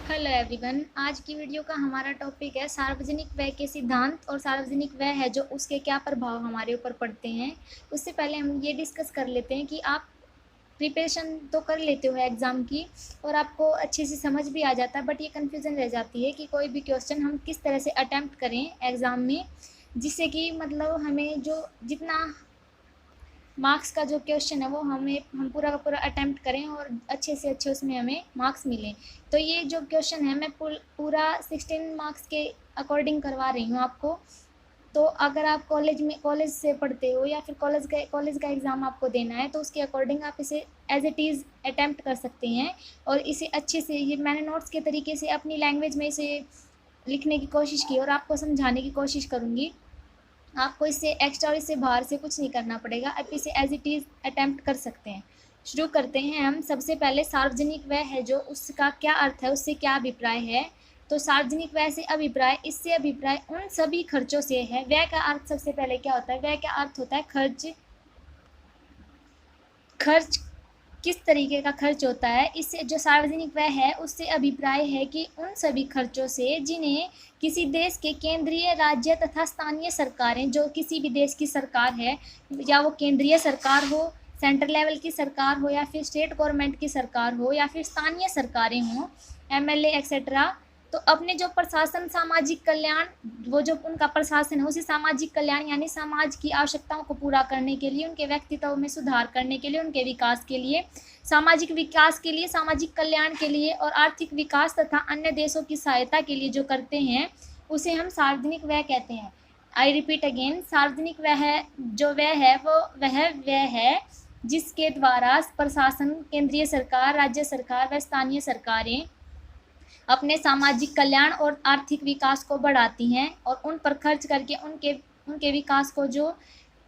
Hello everyone. आज की video का हमारा टॉपिक है सार्वजनिक व्यय के सिद्धांत और सार्वजनिक व्यय है जो उसके क्या प्रभाव हमारे ऊपर पड़ते हैं। उससे पहले हम ये डिस्कस कर लेते हैं कि आप प्रिपरेशन तो कर लेते हो एग्ज़ाम की और आपको अच्छे से समझ भी आ जाता है, बट ये कन्फ्यूज़न रह जाती है कि कोई भी क्वेश्चन हम किस तरह से अटैम्प्ट करें एग्ज़ाम में, जिससे कि मतलब हमें जो जितना मार्क्स का जो क्वेश्चन है वो हम पूरा का पूरा अटैम्प्ट करें और अच्छे से अच्छे उसमें हमें मार्क्स मिलें। तो ये जो क्वेश्चन है मैं पूरा 16 मार्क्स के अकॉर्डिंग करवा रही हूँ आपको। तो अगर आप कॉलेज से पढ़ते हो या फिर कॉलेज का एग्ज़ाम आपको देना है तो उसके अकॉर्डिंग आप इसे एज इट इज़ अटैम्प्ट कर सकते हैं। और इसे अच्छे से ये मैंने नोट्स के तरीके से अपनी लैंग्वेज में इसे लिखने की कोशिश की और आपको समझाने की कोशिश करूँगी। आपको इससे एक्स्ट्रा और इससे बाहर से कुछ नहीं करना पड़ेगा, आप इसे एज इट इज़ अटैम्प्ट कर सकते हैं। शुरू करते हैं हम। सबसे पहले सार्वजनिक व्यय है जो उसका क्या अर्थ है, उससे क्या अभिप्राय है। तो सार्वजनिक व्यय से अभिप्राय, इससे अभिप्राय उन सभी खर्चों से है। व्यय का अर्थ सबसे पहले क्या होता है? व्यय का अर्थ होता है खर्च। खर्च किस तरीके का खर्च होता है? इससे जो सार्वजनिक व्यय है उससे अभिप्राय है कि उन सभी खर्चों से जिन्हें किसी देश के केंद्रीय, राज्य तथा स्थानीय सरकारें, जो किसी भी देश की सरकार है, या वो केंद्रीय सरकार हो, सेंट्रल लेवल की सरकार हो, या फिर स्टेट गवर्नमेंट की सरकार हो, या फिर स्थानीय सरकारें हों, एमएलए एक्सेट्रा, तो अपने जो प्रशासन, सामाजिक कल्याण, वो जो उनका प्रशासन है उसी सामाजिक कल्याण यानी समाज की आवश्यकताओं को पूरा करने के लिए, उनके व्यक्तित्व में सुधार करने के लिए, उनके विकास के लिए, सामाजिक विकास के लिए, सामाजिक कल्याण के लिए और आर्थिक विकास तथा अन्य देशों की सहायता के लिए जो करते हैं उसे हम सार्वजनिक व्यय कहते हैं। आई रिपीट अगेन, सार्वजनिक व्यय जो व्यय है वो वह व्यय है जिसके द्वारा प्रशासन, केंद्रीय सरकार, राज्य सरकार व स्थानीय सरकारें अपने सामाजिक कल्याण और आर्थिक विकास को बढ़ाती हैं और उन पर खर्च करके उनके उनके विकास को जो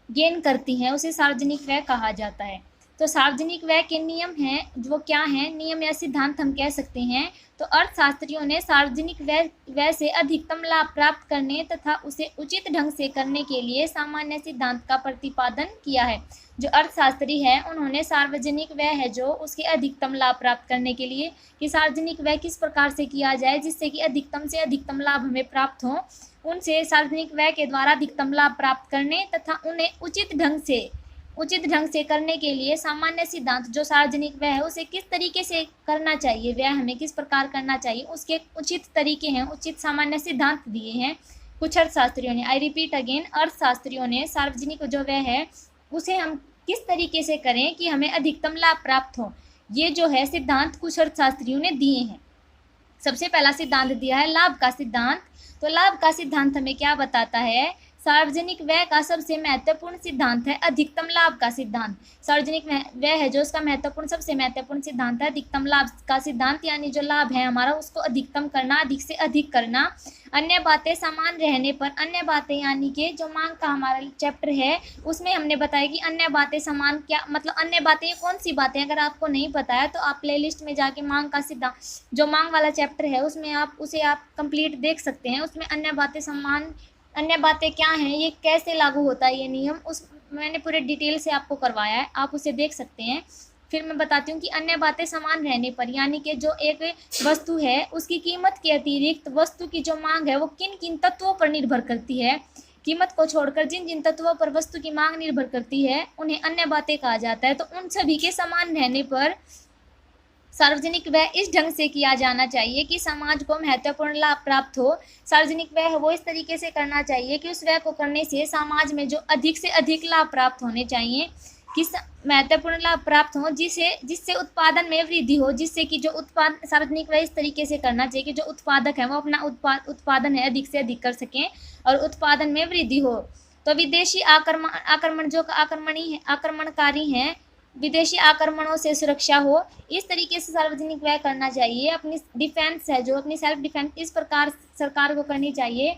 गेन करती हैं उसे सार्वजनिक व्यय कहा जाता है। तो सार्वजनिक व्यय के नियम हैं, वो क्या हैं? नियम या सिद्धांत हम कह सकते हैं। तो अर्थशास्त्रियों ने सार्वजनिक व्यय से अधिकतम लाभ प्राप्त करने तथा उसे उचित ढंग से करने के लिए सामान्य सिद्धांत का प्रतिपादन किया है। जो अर्थशास्त्री है उन्होंने सार्वजनिक व्यय है जो उसके अधिकतम लाभ प्राप्त करने के लिए कि सार्वजनिक व्यय किस प्रकार से किया जाए जिससे कि अधिकतम से अधिकतम लाभ हमें प्राप्त हो, उनसे सार्वजनिक व्यय के द्वारा अधिकतम लाभ प्राप्त करने तथा उन्हें उचित ढंग से करने के लिए सामान्य सिद्धांत, जो सार्वजनिक व्यय है उसे किस तरीके से करना चाहिए, व्यय हमें किस प्रकार करना चाहिए, उसके उचित तरीके हैं, उचित सामान्य सिद्धांत दिए हैं कुछ अर्थशास्त्रियों ने। आई रिपीट अगेन, अर्थशास्त्रियों ने सार्वजनिक जो व्यय है उसे हम किस तरीके से करें कि हमें अधिकतम लाभ प्राप्त हो, ये जो है सिद्धांत कुछ अर्थशास्त्रियों ने दिए हैं। सबसे पहला सिद्धांत दिया है लाभ का सिद्धांत। तो लाभ का सिद्धांत हमें क्या बताता है? सार्वजनिक व्यय का सबसे महत्वपूर्ण सिद्धांत है अधिकतम लाभ का सिद्धांत। सार्वजनिक व्यय है जो उसका सबसे महत्वपूर्ण सिद्धांत है अधिकतम लाभ का सिद्धांत, यानी जो लाभ है हमारा उसको अधिकतम करना, अधिक से अधिक करना। अन्य बातें समान रहने पर, अन्य बातें यानी कि जो मांग का हमारा चैप्टर है उसमें हमने बताया कि अन्य बातें समान क्या मतलब, अन्य बातें कौन सी बातें, अगर आपको नहीं पता है तो आप प्लेलिस्ट में जाके मांग का सिद्धांत, जो मांग वाला चैप्टर है उसमें आप कंप्लीट देख सकते हैं। उसमें अन्य बातें समान, अन्य बातें क्या हैं, ये कैसे लागू होता है ये नियम, उस मैंने पूरे डिटेल से आपको करवाया है, आप उसे देख सकते हैं। फिर मैं बताती हूँ कि अन्य बातें समान रहने पर, यानी कि जो एक वस्तु है उसकी कीमत के अतिरिक्त वस्तु की जो मांग है वो किन किन तत्वों पर निर्भर करती है, कीमत को छोड़कर जिन जिन तत्वों पर वस्तु की मांग निर्भर करती है उन्हें अन्य बातें कहा जाता है। तो उन सभी के समान रहने पर सार्वजनिक व्यय इस ढंग से किया जाना चाहिए कि समाज को महत्वपूर्ण लाभ प्राप्त हो। सार्वजनिक व्यय वो इस तरीके से करना चाहिए कि उस व्यय को करने से समाज में जो अधिक से अधिक लाभ प्राप्त होने चाहिए, कि महत्वपूर्ण लाभ प्राप्त हो, जिससे उत्पादन में वृद्धि हो, जिससे कि जो सार्वजनिक व्यय इस तरीके से करना चाहिए कि जो उत्पादक है वो अपना उत्पादन है अधिक से अधिक कर सकें और उत्पादन में वृद्धि हो। तो विदेशी आक्रमण जो आक्रमणकारी हैं, विदेशी आक्रमणों से सुरक्षा हो, इस तरीके से सार्वजनिक व्यय करना चाहिए। अपनी डिफेंस है जो अपनी सेल्फ डिफेंस इस प्रकार सरकार को करनी चाहिए।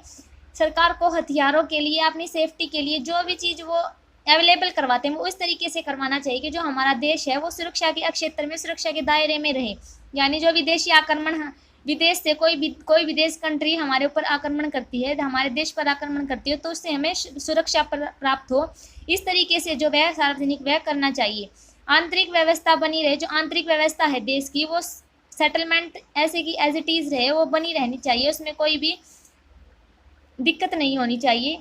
सरकार को हथियारों के लिए, अपनी सेफ्टी के लिए जो भी चीज़ वो अवेलेबल करवाते हैं वो इस तरीके से करवाना चाहिए कि जो हमारा देश है वो सुरक्षा के क्षेत्र में, सुरक्षा के दायरे में रहे। यानी जो विदेशी आक्रमण, विदेश से कोई विदेश कंट्री हमारे ऊपर आक्रमण करती है, हमारे देश पर आक्रमण करती है, तो उससे हमें सुरक्षा प्राप्त हो, इस तरीके से जो व्यय सार्वजनिक व्यय करना चाहिए। आंतरिक व्यवस्था बनी रहे, जो आंतरिक व्यवस्था है देश की वो सेटलमेंट ऐसे की एज इट इज़ रहे, वो बनी रहनी चाहिए, उसमें कोई भी दिक्कत नहीं होनी चाहिए,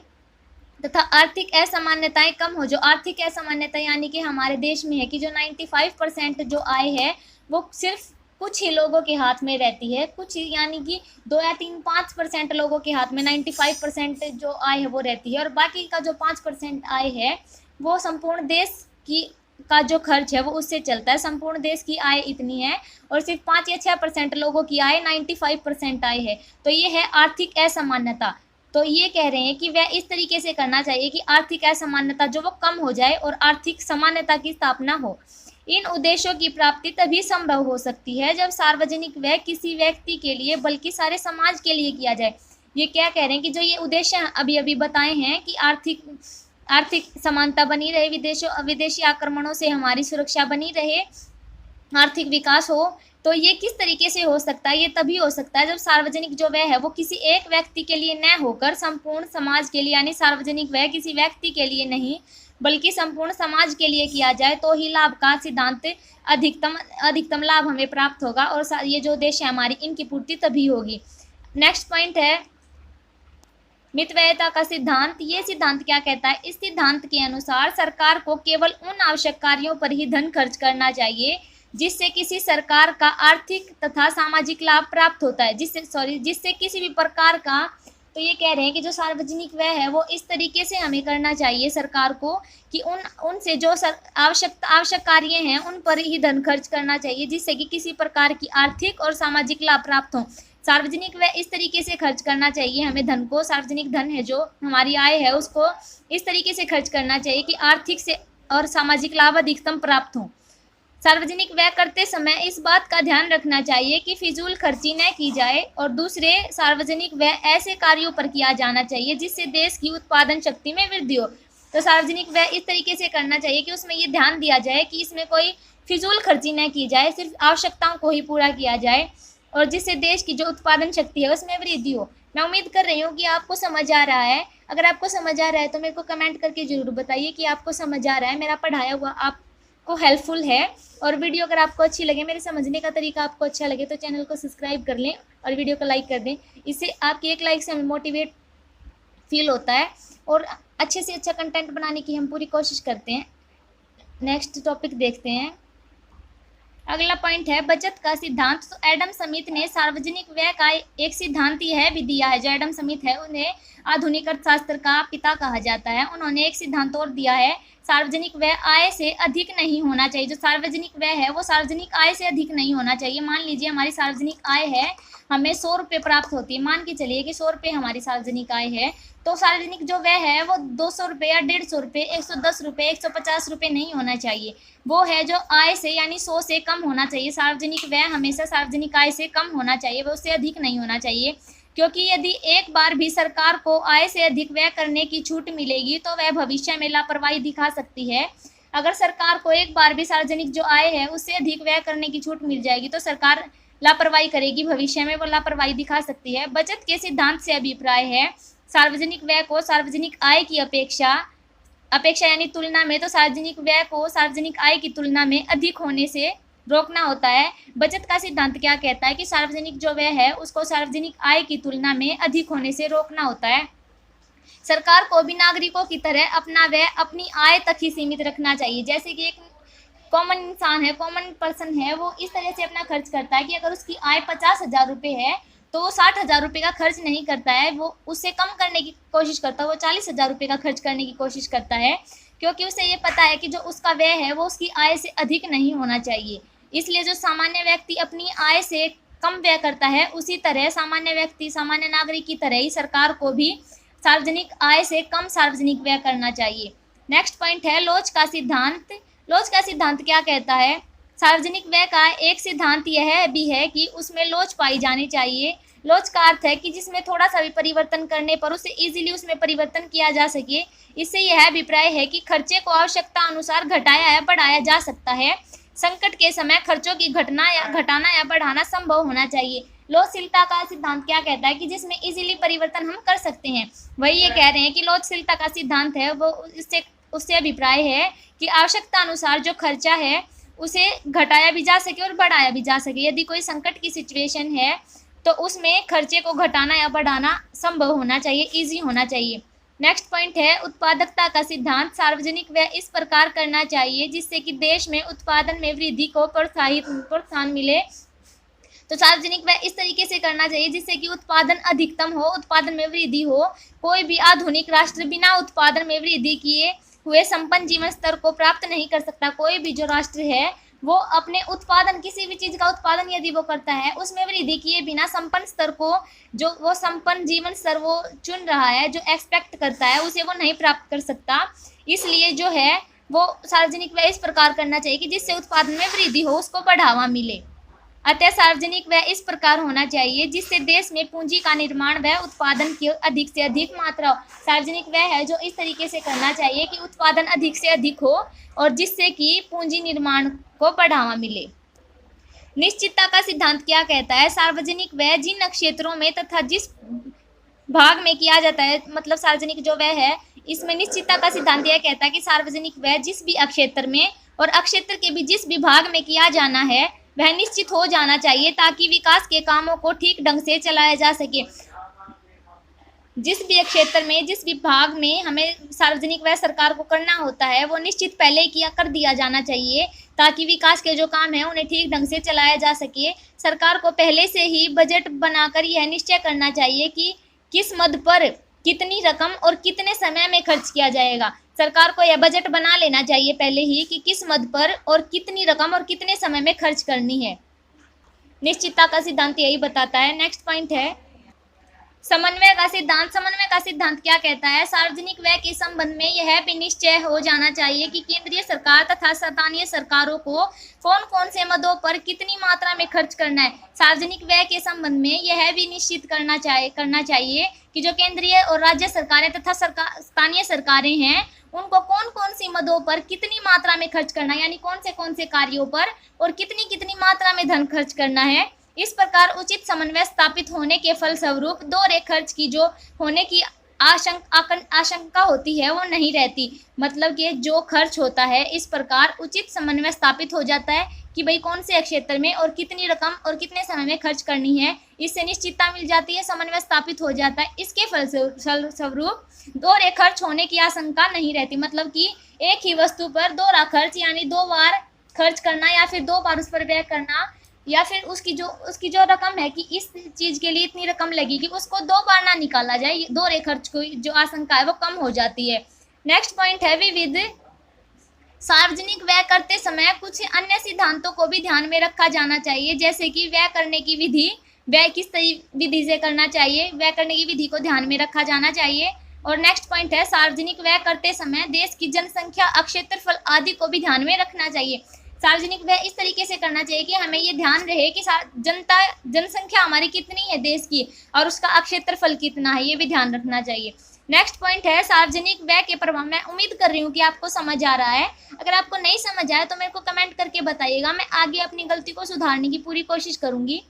तथा आर्थिक असमानताएं कम हो। जो आर्थिक असमानता यानी कि हमारे देश में है कि जो 95% जो आय है वो सिर्फ कुछ ही लोगों के हाथ में रहती है, कुछ ही यानी कि 2 या 3 5% लोगों के हाथ में 95% जो आय है वो रहती है, और बाकी का जो 5% आय है वो संपूर्ण देश की का जो खर्च है वो उससे चलता है। संपूर्ण देश की आय इतनी है और सिर्फ 5 या 6% लोगों की आय 95% आय है, तो ये है आर्थिक असमानता। तो ये कह रहे हैं कि वह इस तरीके से करना चाहिए कि आर्थिक असमानता जो वो कम हो जाए और आर्थिक समानता की स्थापना हो। इन उद्देश्यों की प्राप्ति तभी संभव हो सकती है जब सार्वजनिक व्यय किसी व्यक्ति के लिए बल्कि सारे समाज के लिए किया जाए। ये क्या कह रहे हैं कि जो ये उद्देश्य अभी अभी बताए हैं कि आर्थिक समानता बनी रहे, विदेशी आक्रमणों से हमारी सुरक्षा बनी रहे, आर्थिक विकास हो, तो ये किस तरीके से हो सकता है? ये तभी हो सकता है जब सार्वजनिक जो व्यय है वो किसी एक व्यक्ति के लिए न होकर संपूर्ण समाज के लिए, यानी सार्वजनिक व्यय किसी व्यक्ति के लिए नहीं बल्कि संपूर्ण समाज के लिए किया जाए, तो ही लाभ का सिद्धांत अधिकतम लाभ हमें प्राप्त होगा और ये जो उद्देश्य है हमारी इनकी पूर्ति तभी होगी। नेक्स्ट पॉइंट है मितव्ययिता का सिद्धांत। ये सिद्धांत क्या कहता है? इस सिद्धांत के अनुसार सरकार को केवल उन आवश्यक कार्यों पर ही धन खर्च करना चाहिए जिससे किसी सरकार का आर्थिक तथा सामाजिक लाभ प्राप्त होता है, जिससे किसी भी प्रकार का। तो ये कह रहे हैं कि जो सार्वजनिक व्यय है वो इस तरीके से हमें करना चाहिए सरकार को कि उनसे जो आवश्यक कार्य हैं उन पर ही धन खर्च करना चाहिए जिससे कि किसी प्रकार की आर्थिक और सामाजिक लाभ प्राप्त हो। सार्वजनिक व्यय इस तरीके से खर्च करना चाहिए हमें धन को, सार्वजनिक धन है जो हमारी आय है उसको इस तरीके से खर्च करना चाहिए कि आर्थिक से और सामाजिक लाभ अधिकतम प्राप्त हो। सार्वजनिक व्यय करते समय इस बात का ध्यान रखना चाहिए कि फिजूल खर्ची न की जाए, और दूसरे सार्वजनिक व्यय ऐसे कार्यों पर किया जाना चाहिए जिससे देश की उत्पादन शक्ति में वृद्धि हो। तो सार्वजनिक व्यय इस तरीके से करना चाहिए कि उसमें ये ध्यान दिया जाए कि इसमें कोई फिजूल खर्ची न की जाए, सिर्फ आवश्यकताओं को ही पूरा किया जाए और जिससे देश की जो उत्पादन शक्ति है उसमें वृद्धि हो। मैं उम्मीद कर रही हूँ कि आपको समझ आ रहा है। अगर आपको समझ आ रहा है तो मेरे को कमेंट करके ज़रूर बताइए कि आपको समझ आ रहा है, मेरा पढ़ाया हुआ आपको हेल्पफुल है। और वीडियो अगर आपको अच्छी लगे, मेरे समझने का तरीका आपको अच्छा लगे तो चैनल को सब्सक्राइब कर लें और वीडियो को लाइक कर दें। इससे आपकी एक लाइक से हमें मोटिवेट फील होता है और अच्छे से अच्छा कंटेंट बनाने की हम पूरी कोशिश करते हैं। नेक्स्ट टॉपिक देखते हैं। अगला पॉइंट है बचत का सिद्धांत। तो एडम स्मिथ ने सार्वजनिक व्यय का एक सिद्धांत यह भी दिया है। जो एडम स्मिथ है उन्हें आधुनिक अर्थशास्त्र का पिता कहा जाता है। उन्होंने एक सिद्धांत और दिया है, सार्वजनिक व्यय आय से अधिक नहीं होना चाहिए। जो सार्वजनिक व्यय है वो सार्वजनिक आय से अधिक नहीं होना चाहिए। मान लीजिए हमारी सार्वजनिक आय है, हमें 100 रुपये प्राप्त होती है, मान के चलिए कि 100 रुपये हमारी सार्वजनिक आय है, तो सार्वजनिक जो व्यय है वो 200 रुपये या 150 रुपये, 110 रुपये, 150 रुपये नहीं होना चाहिए। वो है जो आय से यानी 100 से कम होना चाहिए। सार्वजनिक व्यय हमेशा सार्वजनिक आय से कम होना चाहिए, वो उससे अधिक नहीं होना चाहिए। क्योंकि यदि एक बार भी सरकार को आय से अधिक व्यय करने की छूट मिलेगी तो वह भविष्य में लापरवाही दिखा सकती है। अगर सरकार को एक बार भी सार्वजनिक जो आय है उससे अधिक व्यय करने की छूट मिल जाएगी तो सरकार लापरवाही करेगी, भविष्य में वो लापरवाही दिखा सकती है। बचत के सिद्धांत से अभिप्राय है सार्वजनिक व्यय को सार्वजनिक आय की अपेक्षा यानी तुलना में, तो सार्वजनिक व्यय को सार्वजनिक आय की तुलना में अधिक होने से रोकना होता है। बचत का सिद्धांत क्या कहता है कि सार्वजनिक जो व्यय है उसको सार्वजनिक आय की तुलना में अधिक होने से रोकना होता है। सरकार को भी नागरिकों की तरह अपना व्यय अपनी आय तक ही सीमित रखना चाहिए। जैसे कि एक कॉमन इंसान है, कॉमन पर्सन है, वो इस तरह से अपना खर्च करता है कि अगर उसकी आय 50,000 रुपये है तो वो 60,000 रुपये का खर्च नहीं करता है, वो उससे कम करने की कोशिश करता है, वो 40,000 रुपये का खर्च करने की कोशिश करता है, क्योंकि उसे ये पता है कि जो उसका व्यय है वो उसकी आय से अधिक नहीं होना चाहिए। इसलिए जो सामान्य व्यक्ति अपनी आय से कम व्यय करता है, उसी तरह सामान्य व्यक्ति, सामान्य नागरिक की तरह ही सरकार को भी सार्वजनिक आय से कम सार्वजनिक व्यय करना चाहिए। नेक्स्ट पॉइंट है लोच का सिद्धांत। लोच का सिद्धांत क्या कहता है? सार्वजनिक व्यय का एक सिद्धांत यह भी है कि उसमें लोच पाई जानी चाहिए। लोच का अर्थ है कि जिसमें थोड़ा सा भी परिवर्तन करने पर उसे इजीली उसमें परिवर्तन किया जा सके। इससे यह अभिप्राय है कि खर्चे को आवश्यकता अनुसार घटाया या बढ़ाया जा सकता है। संकट के समय खर्चों की घटाना या बढ़ाना संभव होना चाहिए। लोचशीलता का सिद्धांत क्या कहता है कि जिसमें इजीली परिवर्तन हम कर सकते हैं। वही ये कह रहे हैं कि लोचशीलता का सिद्धांत है वो उससे अभिप्राय है कि आवश्यकता अनुसार जो खर्चा है उसे घटाया भी जा सके और बढ़ाया भी जा सके। यदि कोई संकट की सिचुएशन है तो उसमें खर्चे को घटाना या बढ़ाना संभव होना चाहिए, ईजी होना चाहिए। नेक्स्ट पॉइंट है उत्पादकता का सिद्धांत। सार्वजनिक व्यय इस प्रकार करना चाहिए जिससे कि देश में उत्पादन में वृद्धि को प्रोत्साहन मिले। तो सार्वजनिक व्यय इस तरीके से करना चाहिए जिससे कि उत्पादन अधिकतम हो, उत्पादन में वृद्धि हो। कोई भी आधुनिक राष्ट्र बिना उत्पादन में वृद्धि किए हुए संपन्न जीवन स्तर को प्राप्त नहीं कर सकता। कोई भी जो राष्ट्र है वो अपने उत्पादन, किसी भी चीज़ का उत्पादन यदि वो करता है उसमें वृद्धि किए बिना संपन्न स्तर को, जो वो संपन्न जीवन स्तर वो चुन रहा है, जो एक्सपेक्ट करता है, उसे वो नहीं प्राप्त कर सकता। इसलिए जो है वो सार्वजनिक व्यय इस प्रकार करना चाहिए कि जिससे उत्पादन में वृद्धि हो, उसको बढ़ावा मिले। अतः सार्वजनिक व्यय इस प्रकार होना चाहिए जिससे देश में पूंजी का निर्माण व उत्पादन की अधिक से अधिक मात्रा हो। सार्वजनिक व्यय है जो इस तरीके से करना चाहिए कि उत्पादन अधिक से अधिक हो और जिससे कि पूंजी निर्माण को बढ़ावा मिले। निश्चितता का सिद्धांत क्या कहता है? सार्वजनिक व्यय जिन क्षेत्रों में तथा जिस भाग में किया जाता है, मतलब सार्वजनिक जो व्यय है इसमें निश्चितता का सिद्धांत यह कहता है कि सार्वजनिक व्यय जिस भी क्षेत्र में और क्षेत्र के भी जिस भी भाग में किया जाना है वह निश्चित हो जाना चाहिए ताकि विकास के कामों को ठीक ढंग से चलाया जा सके। जिस भी क्षेत्र में, जिस भी भाग में हमें सार्वजनिक व्यय सरकार को करना होता है वो निश्चित पहले ही कर दिया जाना चाहिए ताकि विकास के जो काम है उन्हें ठीक ढंग से चलाया जा सके। सरकार को पहले से ही बजट बनाकर यह निश्चय करना चाहिए कि किस मद पर कितनी रकम और कितने समय में खर्च किया जाएगा। सरकार को यह बजट बना लेना चाहिए पहले ही कि किस मद पर और कितनी रकम और कितने समय में खर्च करनी है। निश्चितता का सिद्धांत यही बताता है। नेक्स्ट पॉइंट है समन्वय का सिद्धांत। समन्वय का सिद्धांत क्या कहता है? सार्वजनिक व्यय के संबंध में यह भी निश्चय हो जाना चाहिए कि केंद्रीय सरकार तथा स्थानीय सरकारों को कौन कौन से मदों पर कितनी मात्रा में खर्च करना है। सार्वजनिक व्यय के संबंध में यह भी निश्चित करना चाहिए कि जो केंद्रीय और राज्य सरकारें तथा स्थानीय सरकारें हैं उनको कौन कौन सी मदों पर कितनी मात्रा में खर्च करना है, यानी कौन से कार्यों पर और कितनी कितनी मात्रा में धन खर्च करना है। इस प्रकार उचित समन्वय स्थापित होने के फलस्वरूप दोहरे खर्च की जो होने की आशंका होती है वो नहीं रहती। मतलब कि जो खर्च होता है इस प्रकार उचित समन्वय स्थापित हो जाता है कि भाई कौन से क्षेत्र में और कितनी रकम और कितने समय में खर्च करनी है। इससे निश्चितता मिल जाती है, समन्वय स्थापित हो जाता है। इसके फलस्वरूप दोहरे खर्च होने की आशंका नहीं रहती। मतलब कि एक ही वस्तु पर दोहरा खर्च यानी 2 बार खर्च करना या फिर 2 बार उस पर व्यय करना, या फिर उसकी जो रकम है कि इस चीज के लिए इतनी रकम लगेगी उसको 2 बार ना निकाला जाए। दोहरे खर्च को जो आशंका है वो कम हो जाती है। नेक्स्ट पॉइंट है विविध। सार्वजनिक व्यय करते समय कुछ अन्य सिद्धांतों को भी ध्यान में रखा जाना चाहिए, जैसे कि व्यय करने की विधि, व्यय किस विधि से करना चाहिए, व्यय करने की विधि को ध्यान में रखा जाना चाहिए। और नेक्स्ट पॉइंट है सार्वजनिक व्यय करते समय देश की जनसंख्या, क्षेत्रफल आदि को भी ध्यान में रखना चाहिए। सार्वजनिक व्यय इस तरीके से करना चाहिए कि हमें ये ध्यान रहे कि जनसंख्या हमारी कितनी है देश की और उसका क्षेत्रफल कितना है, ये भी ध्यान रखना चाहिए। नेक्स्ट पॉइंट है सार्वजनिक व्यय के प्रभाव। मैं उम्मीद कर रही हूँ कि आपको समझ आ रहा है। अगर आपको नहीं समझ आया तो मेरे को कमेंट करके बताइएगा, मैं आगे अपनी गलती को सुधारने की पूरी कोशिश करूँगी।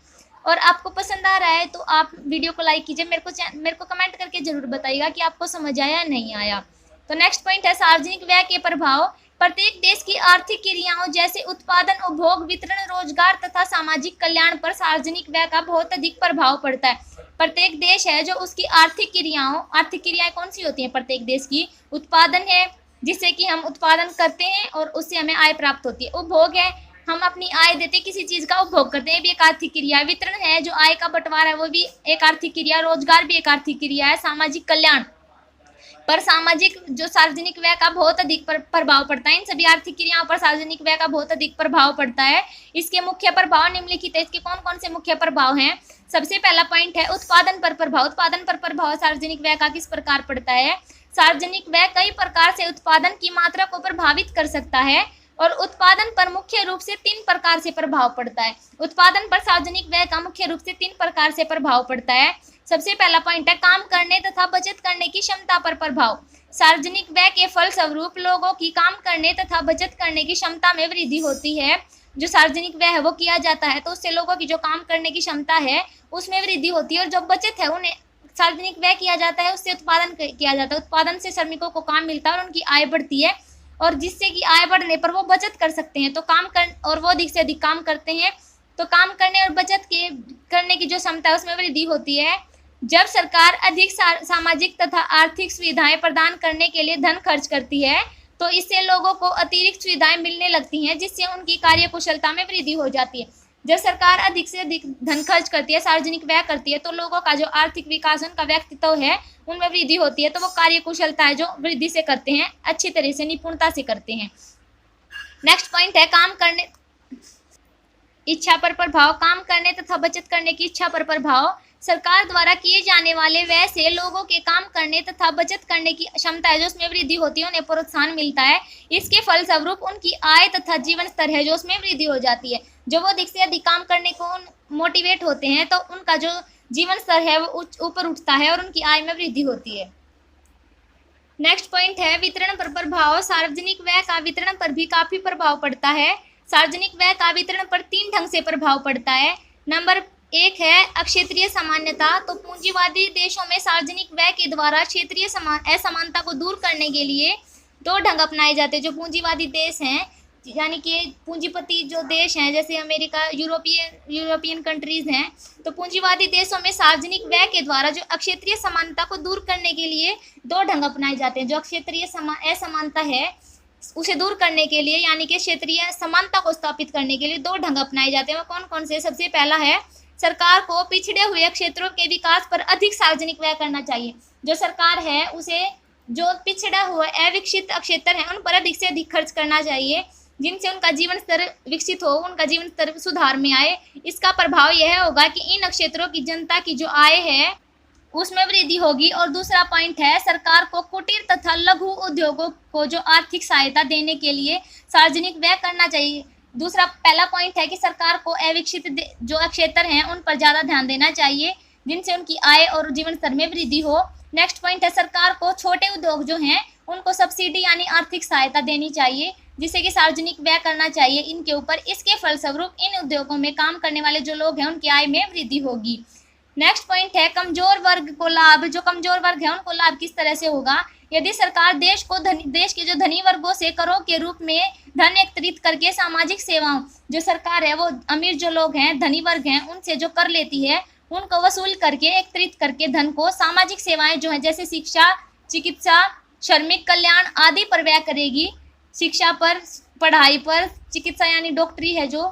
और आपको पसंद आ रहा है तो आप वीडियो को लाइक कीजिए, मेरे को कमेंट करके जरूर बताइएगा कि आपको समझ आया या नहीं आया। तो नेक्स्ट पॉइंट है सार्वजनिक व्यय के प्रभाव। प्रत्येक देश की आर्थिक क्रियाओं जैसे उत्पादन, उपभोग, वितरण, रोजगार तथा सामाजिक कल्याण पर सार्वजनिक व्यय का बहुत अधिक प्रभाव पड़ता है। प्रत्येक देश है जो उसकी आर्थिक क्रियाएं कौन सी होती हैं प्रत्येक देश की? उत्पादन है जिससे कि हम उत्पादन करते हैं और उससे हमें आय प्राप्त होती है। उपभोग है, हम अपनी आय देते किसी चीज का उपभोग करते हैं, ये भी एक आर्थिक क्रिया है। वितरण है, जो आय का बंटवारा है वो भी एक आर्थिक क्रिया। रोजगार भी एक आर्थिक क्रिया है। सामाजिक कल्याण पर सार्वजनिक व्यय का बहुत अधिक प्रभाव पड़ता है। इन सभी आर्थिक क्रियाओं पर सार्वजनिक व्यय का बहुत अधिक प्रभाव पड़ता है। इसके मुख्य प्रभाव निम्नलिखित है। इसके कौन कौन से मुख्य प्रभाव हैं? सबसे पहला पॉइंट है उत्पादन पर प्रभाव। उत्पादन पर प्रभाव सार्वजनिक व्यय का किस प्रकार पड़ता है? सार्वजनिक व्यय कई प्रकार से उत्पादन की मात्रा को प्रभावित कर सकता है और उत्पादन पर मुख्य रूप से 3 प्रकार से प्रभाव पड़ता है। उत्पादन पर सार्वजनिक व्यय का मुख्य रूप से 3 प्रकार से प्रभाव पड़ता है। सबसे पहला पॉइंट है काम करने तथा बचत करने की क्षमता पर प्रभाव। सार्वजनिक व्यय के फलस्वरूप लोगों की काम करने तथा बचत करने की क्षमता में वृद्धि होती है। जो सार्वजनिक व्यय है वो किया जाता है तो उससे लोगों की जो काम करने की क्षमता है उसमें वृद्धि होती है, और जो बचत है उन्हें सार्वजनिक व्यय किया जाता है उससे उत्पादन किया जाता है। उत्पादन से श्रमिकों को काम मिलता है और उनकी आय बढ़ती है। और जिससे कि आय बढ़ने पर वो बचत कर सकते हैं। तो काम कर और वो अधिक से अधिक काम करते हैं, तो काम करने और बचत के करने की जो क्षमता है उसमें वृद्धि होती है। जब सरकार अधिक सामाजिक तथा आर्थिक सुविधाएं प्रदान करने के लिए धन खर्च करती है, तो इससे लोगों को अतिरिक्त सुविधाएं मिलने लगती हैं, जिससे उनकी कार्यकुशलता में वृद्धि हो जाती है। जब सरकार अधिक से अधिक धन खर्च करती है, सार्वजनिक व्यय करती है, तो लोगों का जो आर्थिक विकास, उनका व्यक्तित्व है, उनमें वृद्धि होती है। तो वो कार्यकुशलता है जो वृद्धि से करते हैं, अच्छी तरह से निपुणता से करते हैं। नेक्स्ट पॉइंट है काम करने इच्छा पर प्रभाव। काम करने तथा बचत करने की इच्छा पर प्रभाव। सरकार द्वारा किए जाने वाले व्यय से लोगों के काम करने तथा बचत करने की क्षमता है जो उसमें वृद्धि होती है, उन्हें प्रोत्साहन मिलता है। इसके फलस्वरूप उनकी आय तथा जीवन स्तर है जो उसमें वृद्धि हो जाती है। जो वो अधिक से अधिक काम करने को मोटिवेट होते हैं, तो उनका जो जीवन स्तर है वो ऊपर उठता है और उनकी आय में वृद्धि होती है। नेक्स्ट पॉइंट है वितरण पर प्रभाव। सार्वजनिक व्यय का वितरण पर भी काफी प्रभाव पड़ता है। सार्वजनिक व्यय का वितरण पर 3 ढंग से प्रभाव पड़ता है। नंबर 1 है अक्षेत्रीय समानता। तो पूंजीवादी देशों में सार्वजनिक व्यय के द्वारा क्षेत्रीय असमानता को दूर करने के लिए 2 ढंग अपनाए जाते हैं। जो पूंजीवादी देश हैं, यानी कि पूंजीपति जो देश हैं, जैसे अमेरिका, यूरोपियन कंट्रीज हैं, तो पूंजीवादी देशों में सार्वजनिक व्यय के द्वारा जो अक्षेत्रीय समानता को दूर करने के लिए 2 ढंग अपनाए जाते हैं। जो अक्षेत्रीय असमानता है उसे दूर करने के लिए, यानी कि क्षेत्रीय समानता को स्थापित करने के लिए 2 ढंग अपनाए जाते हैं। वो कौन कौन से? सबसे पहला है सरकार को पिछड़े हुए क्षेत्रों के विकास पर अधिक सार्वजनिक व्यय करना चाहिए। जो सरकार है उसे जो पिछड़ा हुआ अविकसित क्षेत्र है उन पर अधिक से अधिक खर्च करना चाहिए, जिनसे उनका जीवन स्तर विकसित हो, उनका जीवन स्तर सुधार में आए। इसका प्रभाव यह होगा कि इन क्षेत्रों की जनता की जो आय है उसमें वृद्धि होगी। और दूसरा पॉइंट है सरकार को कुटीर तथा लघु उद्योगों को जो आर्थिक सहायता देने के लिए सार्वजनिक व्यय करना चाहिए। पहला पॉइंट है कि सरकार को अविकसित जो क्षेत्र हैं उन पर ज़्यादा ध्यान देना चाहिए, जिनसे उनकी आय और जीवन स्तर में वृद्धि हो। नेक्स्ट पॉइंट है सरकार को छोटे उद्योग जो हैं उनको सब्सिडी यानी आर्थिक सहायता देनी चाहिए, जिससे कि सार्वजनिक व्यय करना चाहिए इनके ऊपर। इसके फलस्वरूप इन उद्योगों में काम करने वाले जो लोग हैं उनकी आय में वृद्धि होगी। नेक्स्ट पॉइंट है कमजोर वर्ग को लाभ। जो कमजोर वर्ग है उनको लाभ किस तरह से होगा? यदि सरकार देश के जो धनी वर्गों से करों के रूप में धन एकत्रित करके सामाजिक सेवाओं, जो सरकार है वो अमीर जो लोग हैं, धनी वर्ग हैं, उनसे जो कर लेती है उनको वसूल करके एकत्रित करके धन को सामाजिक सेवाएं जो हैं जैसे शिक्षा, चिकित्सा, श्रमिक कल्याण आदि पर व्यय करेगी। शिक्षा पर, पढ़ाई पर, चिकित्सा यानी डॉक्टरी है जो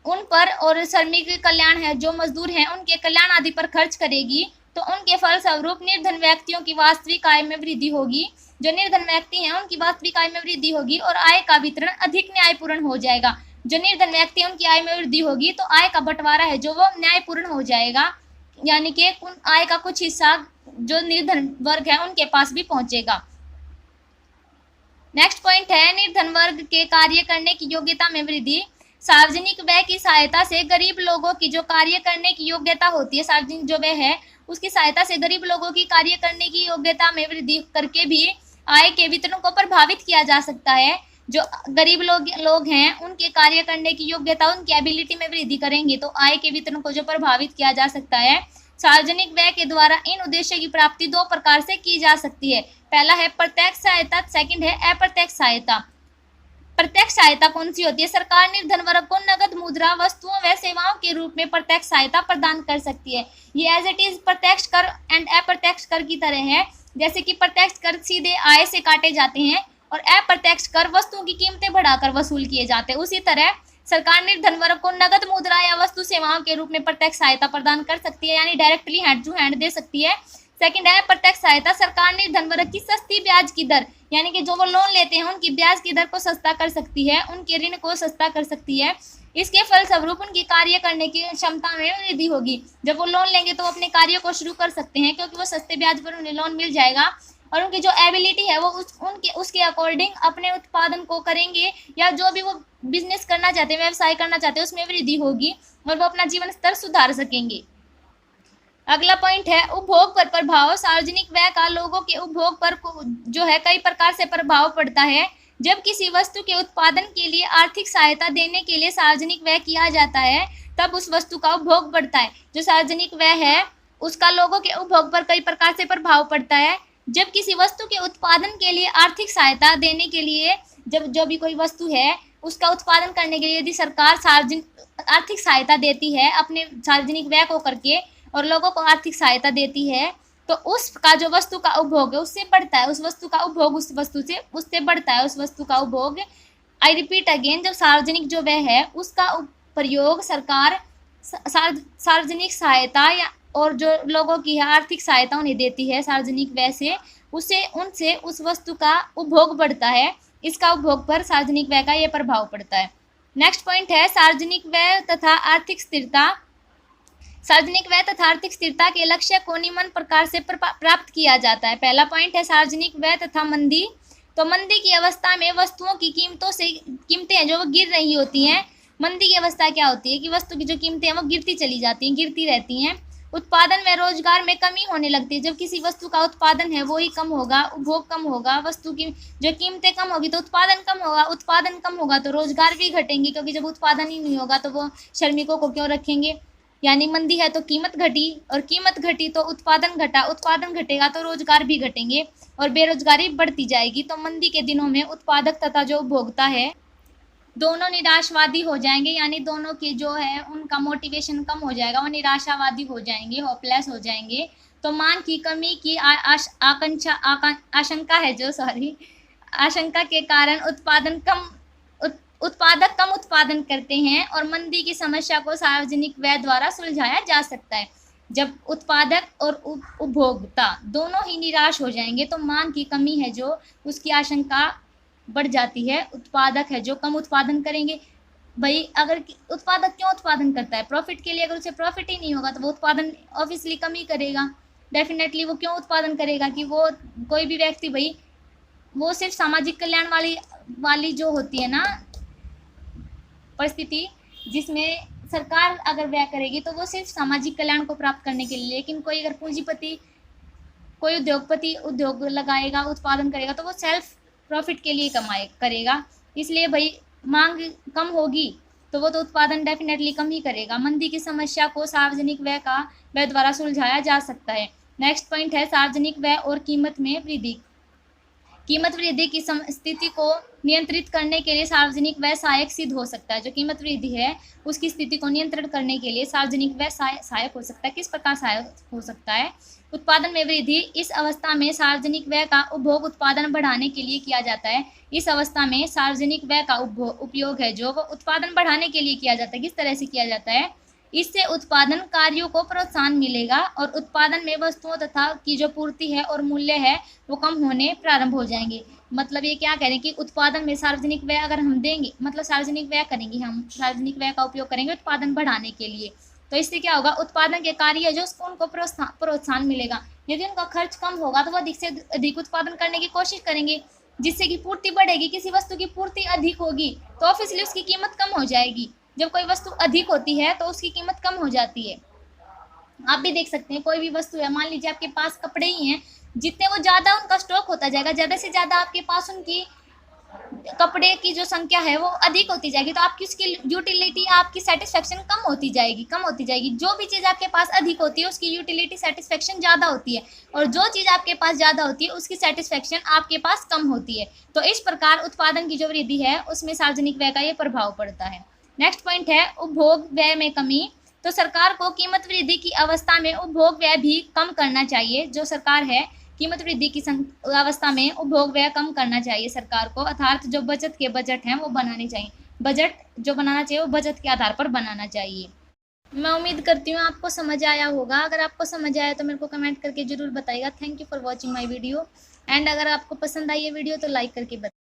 उन पर, और श्रमिक कल्याण है जो मजदूर हैं उनके कल्याण आदि पर खर्च करेगी। तो उनके फलस्वरूप निर्धन व्यक्तियों की वास्तविक आय में वृद्धि होगी। जो निर्धन व्यक्ति हैं उनकी वास्तविक आय में वृद्धि होगी और आय का वितरण अधिक न्यायपूर्ण हो जाएगा। जो निर्धन व्यक्ति उनकी आय में वृद्धि होगी तो आय का बंटवारा है जो वो न्यायपूर्ण हो जाएगा, यानी कि आय का कुछ हिस्सा जो निर्धन वर्ग है उनके पास भी पहुंचेगा। नेक्स्ट पॉइंट है निर्धन वर्ग के कार्य करने की योग्यता में वृद्धि। सार्वजनिक व्यय की सहायता से गरीब लोगों की जो कार्य करने की योग्यता होती है, सार्वजनिक जो व्यय है उसकी सहायता से गरीब लोगों की कार्य करने की योग्यता में वृद्धि करके भी आय के वितरण को प्रभावित किया जा सकता है। जो गरीब लोग हैं उनके कार्य करने की योग्यता, उनकी एबिलिटी में वृद्धि करेंगे तो आय के वितरण को जो प्रभावित किया जा सकता है। सार्वजनिक व्यय के द्वारा इन उद्देश्य की प्राप्ति 2 प्रकार से की जा सकती है। पहला है प्रत्यक्ष सहायता, सेकंड है अप्रत्यक्ष सहायता। प्रत्यक्ष सहायता कौन सी होती है? सरकार निर्धन वर्ग को नगद मुद्रा, वस्तुओं व सेवाओं के रूप में प्रत्यक्ष सहायता प्रदान कर सकती है। ये एज इट इज प्रत्यक्ष कर एंड अप्रत्यक्ष कर की तरह है। जैसे कि प्रत्यक्ष कर सीधे आय से काटे जाते हैं और अप्रत्यक्ष कर वस्तुओं की कीमतें बढ़ाकर वसूल किए जाते हैं। उसी तरह सरकार निर्धन वर्ग को नगद मुद्रा या वस्तु सेवाओं के रूप में प्रत्यक्ष सहायता प्रदान कर सकती है, यानी डायरेक्टली हैंड टू हैंड दे सकती है। सेकंड है प्रत्यक्ष सहायता। सरकार निर्धन वर्ग की सस्ती ब्याज की दर, यानी कि जो वो लोन लेते हैं उनकी ब्याज की दर को सस्ता कर सकती है, उनके ऋण को सस्ता कर सकती है। इसके फलस्वरूप उनकी कार्य करने की क्षमता में वृद्धि होगी। जब वो लोन लेंगे तो वो अपने कार्य को शुरू कर सकते हैं, क्योंकि वो सस्ते ब्याज पर उन्हें लोन मिल जाएगा और उनकी जो एबिलिटी है वो उसके अकॉर्डिंग अपने उत्पादन को करेंगे, या जो भी वो बिजनेस करना चाहते हैं, व्यवसाय करना चाहते हैं, उसमें वृद्धि होगी और वो अपना जीवन स्तर सुधार सकेंगे। अगला पॉइंट है उपभोग पर प्रभाव। सार्वजनिक व्यय का लोगों के उपभोग पर जो है कई प्रकार से प्रभाव पड़ता है। जब किसी वस्तु के उत्पादन के लिए आर्थिक सहायता देने के लिए सार्वजनिक व्यय किया जाता है तब उस वस्तु का उपभोग बढ़ता है। जो सार्वजनिक व्यय है उसका लोगों के उपभोग पर कई प्रकार से प्रभाव पड़ता है। जब किसी वस्तु के उत्पादन के लिए आर्थिक सहायता देने के लिए, जब जो भी कोई वस्तु है उसका उत्पादन करने के लिए यदि सरकार सार्वजनिक आर्थिक सहायता देती है अपने सार्वजनिक व्यय को करके और लोगों को आर्थिक सहायता देती है, तो उसका जो वस्तु का उपभोग है उससे बढ़ता है, उस वस्तु का उपभोग उस वस्तु से उससे बढ़ता है, उस वस्तु का उपभोग। आई रिपीट अगेन, जब सार्वजनिक जो व्यय है उसका प्रयोग सरकार सार्वजनिक सहायता या और जो लोगों की है आर्थिक सहायता उन्हें देती है सार्वजनिक व्यय से, उससे उनसे उस वस्तु का उपभोग बढ़ता है, इसका उपभोग पर सार्वजनिक व्यय का ये प्रभाव पड़ता है। नेक्स्ट पॉइंट है सार्वजनिक व्यय तथा आर्थिक स्थिरता। सार्वजनिक व्यय तथा आर्थिक स्थिरता के लक्ष्य को निम्न प्रकार से प्राप्त किया जाता है। पहला पॉइंट है सार्वजनिक व्यय तथा मंदी। तो मंदी की अवस्था में वस्तुओं की कीमतें हैं जो वो गिर रही होती हैं। मंदी की अवस्था क्या होती है कि वस्तु की जो कीमतें हैं वो गिरती चली जाती हैं, गिरती रहती हैं। उत्पादन व रोजगार में कमी होने लगती है। जब किसी वस्तु का उत्पादन है वो ही कम होगा, उपभोग कम होगा, वस्तु की जो कीमतें कम होगी तो उत्पादन कम होगा, उत्पादन कम होगा तो रोजगार भी घटेंगे, क्योंकि जब उत्पादन ही नहीं होगा तो वो श्रमिकों को क्यों रखेंगे। यानी मंदी है तो कीमत घटी और कीमत घटी तो उत्पादन घटा, उत्पादन घटेगा तो रोजगार भी घटेंगे और बेरोजगारी बढ़ती जाएगी। तो मंदी के दिनों में उत्पादक तथा जो उपभोक्ता है दोनों निराशवादी हो जाएंगे, यानी दोनों के जो है उनका मोटिवेशन कम हो जाएगा, वो निराशावादी हो जाएंगे, होपलेस हो जाएंगे। तो मांग की कमी की आशंका है जो आशंका के कारण उत्पादक कम उत्पादन करते हैं और मंदी की समस्या को सार्वजनिक व्यय द्वारा सुलझाया जा सकता है। जब उत्पादक और उपभोक्ता दोनों ही निराश हो जाएंगे तो मांग की कमी है जो उसकी आशंका बढ़ जाती है। उत्पादक है जो कम उत्पादन करेंगे। भाई अगर उत्पादक क्यों उत्पादन करता है? प्रॉफिट के लिए। अगर उसे प्रॉफिट ही नहीं होगा तो वो उत्पादन ऑब्वियसली कम ही करेगा। डेफिनेटली वो क्यों उत्पादन करेगा कि वो कोई भी व्यक्ति भाई वो सिर्फ सामाजिक कल्याण वाली जो होती है ना परिस्थिति, जिसमें सरकार अगर व्यय करेगी तो वो सिर्फ सामाजिक कल्याण को प्राप्त करने के लिए। लेकिन कोई अगर पूंजीपति, कोई उद्योगपति उद्योग लगाएगा, उत्पादन करेगा तो वो सेल्फ प्रॉफिट के लिए करेगा। इसलिए भाई मांग कम होगी तो वो तो उत्पादन डेफिनेटली कम ही करेगा। मंदी की समस्या को सार्वजनिक व्यय द्वारा सुलझाया जा सकता है। नेक्स्ट पॉइंट है सार्वजनिक व्यय और कीमत में वृद्धि। कीमत वृद्धि की स्थिति को नियंत्रित करने के लिए सार्वजनिक व्यय सहायक सिद्ध हो सकता है। जो कीमत वृद्धि है उसकी स्थिति को नियंत्रण करने के लिए सार्वजनिक व्यय सहायक हो सकता है। किस प्रकार सहायक हो सकता है? उत्पादन में वृद्धि। इस अवस्था में सार्वजनिक व्यय का उपभोग उत्पादन बढ़ाने के लिए किया जाता है। इस अवस्था में सार्वजनिक व्यय का उपयोग है जो उत्पादन बढ़ाने के लिए किया जाता है। किस तरह से किया जाता है? इससे उत्पादन कार्यों को प्रोत्साहन मिलेगा और उत्पादन में वस्तुओं तथा की जो पूर्ति है और मूल्य है वो कम होने प्रारंभ हो जाएंगे। मतलब ये क्या कह रहे हैं कि उत्पादन में सार्वजनिक व्यय अगर हम देंगे, मतलब सार्वजनिक व्यय करेंगे, हम सार्वजनिक व्यय का उपयोग करेंगे उत्पादन बढ़ाने के लिए, तो इससे क्या होगा? उत्पादन के कार्य जो उसको उनको प्रोत्साहन मिलेगा। यदि उनका खर्च कम होगा तो वो अधिक से अधिक उत्पादन करने की कोशिश करेंगे, जिससे कि पूर्ति बढ़ेगी। किसी वस्तु की पूर्ति अधिक होगी तो ऑब्वियसली उसकी कीमत कम हो जाएगी। जब कोई वस्तु अधिक होती है तो उसकी कीमत कम हो जाती है। आप भी देख सकते हैं कोई भी वस्तु है, मान लीजिए आपके पास कपड़े ही हैं, जितने वो ज़्यादा उनका स्टॉक होता जाएगा, ज़्यादा से ज़्यादा आपके पास उनकी कपड़े की जो संख्या है वो अधिक होती जाएगी, तो आपकी उसकी यूटिलिटी, आपकी सेटिस्फेक्शन कम होती जाएगी। जो भी चीज़ आपके पास अधिक होती है उसकी यूटिलिटी सेटिस्फेक्शन ज़्यादा होती है, और जो चीज़ आपके पास ज़्यादा होती है उसकी सेटिस्फेक्शन आपके पास कम होती है। तो इस प्रकार उत्पादन की जो वृद्धि है उसमें सार्वजनिक व्यय का ये प्रभाव पड़ता है। नेक्स्ट पॉइंट है उपभोग व्यय में कमी। तो सरकार को कीमत वृद्धि की अवस्था में उपभोग व्यय भी कम करना चाहिए। जो सरकार है कीमत वृद्धि की अवस्था में उपभोग व्यय कम करना चाहिए सरकार को, अर्थात जो बजट हैं वो बनाने चाहिए। बजट जो बनाना चाहिए वो बजट के आधार पर बनाना चाहिए। मैं उम्मीद करती हूँ आपको समझ आया होगा। अगर आपको समझ आया तो मेरे को कमेंट करके ज़रूर बताइएगा। Thank you for watching my video. And अगर आपको पसंद आई ये वीडियो तो लाइक करके बताइए।